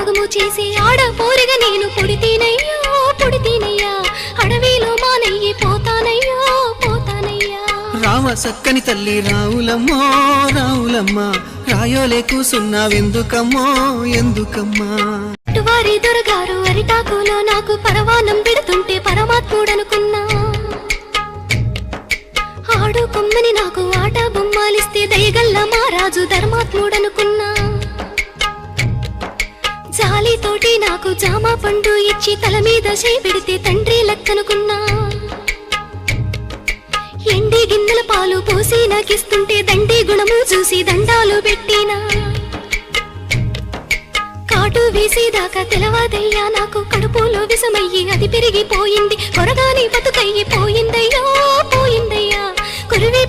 త్యాగము చేసి ఆడ పోరిగా నేను పుడితేనయ్యో పుడితేనయ్యా అడవిలో మానయ్యి పోతానయ్యో పోతానయ్యా రామ సక్కని తల్లి రావులమ్మో రావులమ్మ రాయోలే కూసున్నావెందుకమ్మో ఎందుకమ్మా వారి దొరగారు అరిటాకులో నాకు పరవానం పెడుతుంటే పరమాత్ముడనుకున్నా ఆడు కొమ్మని నాకు ఆట బొమ్మాలిస్తే దయగల్ల మహారాజు ధర్మాత్ముడనుకున్నా జాలితోటి నాకు జామ పండు ఇచ్చి తల మీద చేయి పెడితే తండ్రి లెక్కనుకున్నా ఎండి గిన్నెల పాలు పోసి నాకిస్తుంటే దండి గుణము చూసి దండాలు పెట్టినా కాటు వేసేదాకా తెలవాదయ్యా నాకు కడుపులో విషమయ్యి అది పెరిగిపోయింది కొరగాని బతుకయ్యి పోయిందయ్యో పోయిందయ్యా కొరివి